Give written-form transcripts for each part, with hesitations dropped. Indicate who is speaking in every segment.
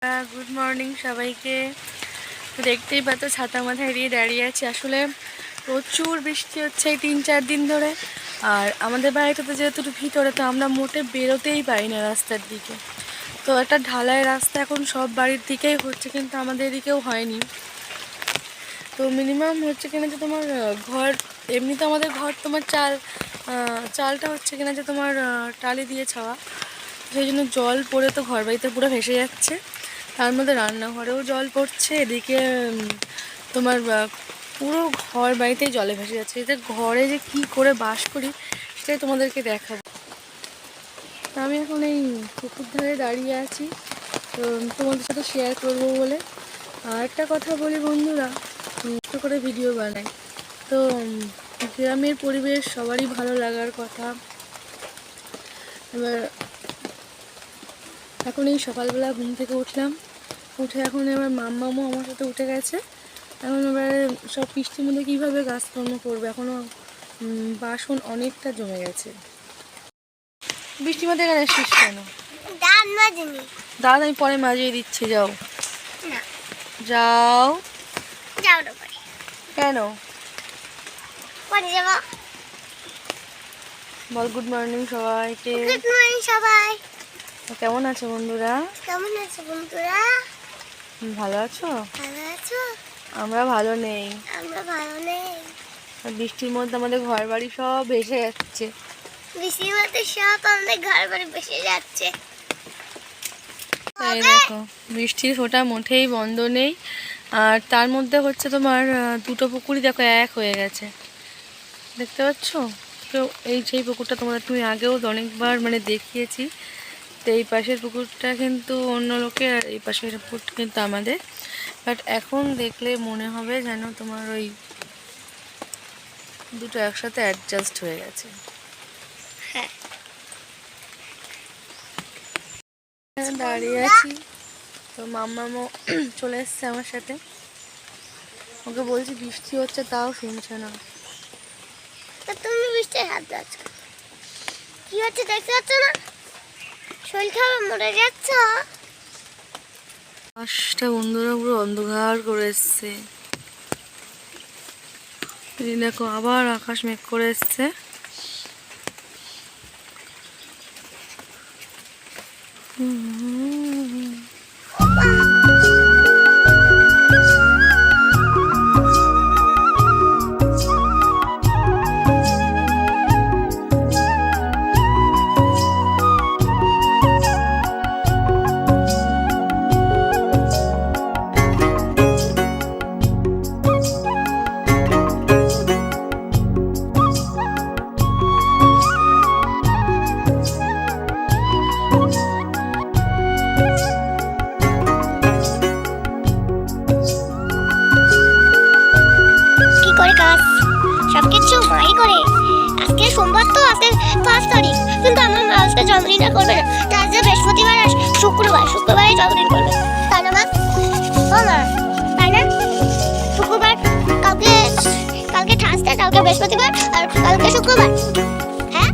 Speaker 1: Good morning सबाइके देखते ही छाता माथाय दिए दाड़िए आछि। आसले प्रचुर बृष्टि होच्छे 3-4 दिन धरे और आमादेर बाड़ीटा तो जेहेतु भितरे तो आमरा मोटे बेरोतेई पारी ना रास्तार दिके। तो एक ढालाई रास्ता एखन सब बाड़ीर दिकेई होच्छे किन्तु आमादेर एदिकेও हयनि। तो मिनिमाम होच्छे किना जे तोमार घर एमनि तो आमादेर घर तोमार चालटा होच्छे किना जे तोमार टाली दिए छावा, সেই জন্য জল পড়ে তো ঘর বাড়িতে পুরো ভেসে যাচ্ছে। তার মধ্যে রান্নাঘরেও জল পড়ছে, এদিকে তোমার পুরো ঘর বাড়িতেই জলে ভেসে যাচ্ছে। এটা ঘরে যে কি করে বাস করি সেটাই তোমাদেরকে দেখাবো। আমি এখন এই পুকুর ধারে দাঁড়িয়ে আছি, তো তোমাদের সাথে শেয়ার করবো বলে। আর একটা কথা বলি বন্ধুরা, একটু করে ভিডিও বানাই তো গ্রামের পরিবেশ সবারই ভালো লাগার কথা। এবার এখন এই সকালবেলা ঘুম থেকে উঠলাম, উঠে এখন এবার মাম্মামও আমার সাথে উঠে গেছে। এখন এবারে সব বৃষ্টির মধ্যে কীভাবে কাজকর্ম করবে, এখনও বাসন অনেকটা জমে গেছে। বৃষ্টির মধ্যে এখানে এসছিস কেন? দাঁত আমি পরে মাজিয়ে দিচ্ছি, যাও যাও কেন বল। গুড মর্নিং সবাইকে।
Speaker 2: গুড মর্নিং সবাই।
Speaker 1: কেমন আছো বন্ধুরা?
Speaker 2: কেমন আছো বন্ধুরা?
Speaker 1: ভালো আছো?
Speaker 2: ভালো আছো?
Speaker 1: আমরা ভালো নেই।
Speaker 2: আমরা ভালো নেই।
Speaker 1: বৃষ্টির মধ্যে আমাদের ঘর বাড়ি সব ভেসে যাচ্ছে।
Speaker 2: বৃষ্টির মধ্যে সব আমাদের ঘর বাড়ি ভেসে যাচ্ছে।
Speaker 1: এই দেখো বৃষ্টির ফোঁটা মোটেই বন্ধ নেই। আর তার মধ্যে হচ্ছে তোমার দুটো পুকুরই দেখো এক হয়ে গেছে, দেখতে পাচ্ছ? তো এই সেই পুকুরটা তোমাদের তুমি আগেও অনেকবার মানে দেখিয়েছি। তো এই পাশের পুকুরটা কিন্তু অন্য লোকের, আর এই পাশের পুকুরটা কিন্তু আমাদের। বাট এখন দেখলে মনে হবে যেন তোমার ওই দুটো একসাথে অ্যাডজাস্ট হয়ে গেছে।
Speaker 2: হ্যাঁ,
Speaker 1: দাঁড়িয়ে আছি, তো মাম্মামও চলে এসছে আমার সাথে। ওকে বলছি বৃষ্টি হচ্ছে, তাও শুনছে না।
Speaker 2: তুমি বৃষ্টির হাত যাচ্ছ কি হচ্ছে দেখতে পাচ্ছ না? শরীর খারাপ মরে যাচ্ছ।
Speaker 1: আকাশটা বন্ধুরা পুরো অন্ধকার করে এসছে। এই দেখো আবার আকাশ মেঘ করে এসছে।
Speaker 2: সবকিছু মাই করে। আজকে সোমবার, তো আজকে 5 তারিখ, কিন্তু আমার মা আজকে জন্মদিন করবে না। আজকে বৃহস্পতিবার আর শুক্রবারে জন্মদিন করবে, তাই না মা? ও মা, তাই না? শুক্রবার কালকে থার্সডে, কালকে বৃহস্পতিবার আর কালকে শুক্রবার। হ্যাঁ,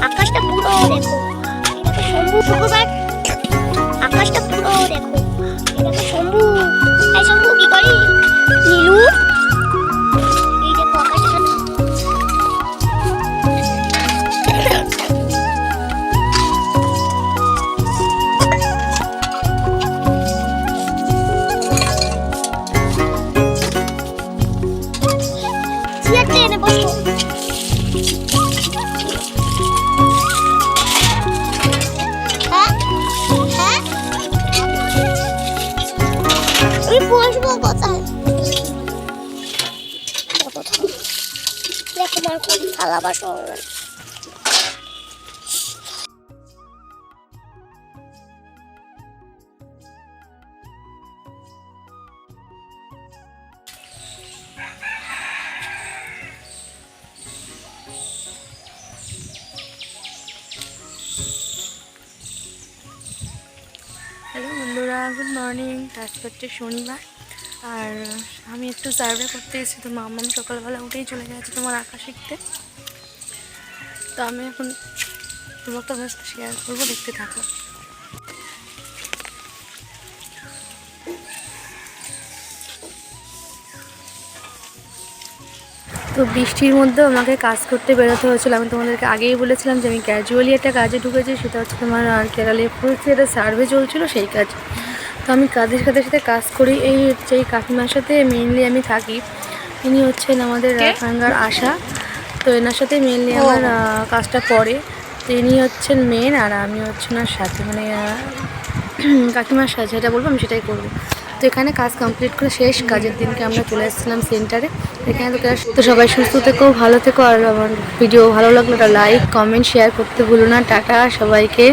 Speaker 2: আকাশটা পুরো দেখো। শুক্রবার আকাশটা পুরো দেখো। শম্ভু, এই শম্ভু কি করি? নীলু, এই দেখো আকাশটা। চেয়ারটা এনে বসো। বসবো কোথায়? দেখো আমার খুব থালা বাসন।
Speaker 1: হ্যালো বন্ধুরা, গুড মর্নিং। আজকে হচ্ছে শনিবার, আর আমি একটু সার্ভে করতে এসেছি। তো মাম্মাম সকালবেলা উঠেই চলে গেছে তোমার আঁকা শিখতে। তো আমি এখন তোমাকে আমার সাথে শেয়ার করবো, দেখতে থাকো। তো বৃষ্টির মধ্যেও আমাকে কাজ করতে বেরোতে হয়েছিল। আমি তোমাদেরকে আগেই বলেছিলাম যে আমি ক্যাজুয়ালি একটা কাজে ঢুকেছি, সেটা হচ্ছে তোমার কেরালে ফুলসে একটা সার্ভে চলছিল সেই কাজ। তো আমি কাজের সাথে সাথে কাজ করি। এই হচ্ছে এই কাকিমার সাথে মেইনলি আমি থাকি। ইনি হচ্ছেন আমাদের এখানকার আশা। তো এনার সাথে মেইনলি আমার কাজটা পড়ে। তো ইনি হচ্ছেন মেন, আর আমি হচ্ছে ওনার সাথে, মানে কাকিমার সাথে যেটা বলবো আমি সেটাই করবো। তো এখানে কাজ কমপ্লিট করে শেষ কাজের দিনকে আমরা চলে এসেছিলাম সেন্টারে। এখানে তো সবাই সুস্থ থেকো, ভালো থেকো। আর আমার ভিডিও ভালো লাগলে একটা লাইক কমেন্ট শেয়ার করতে ভুলো না। টাটা সবাইকে।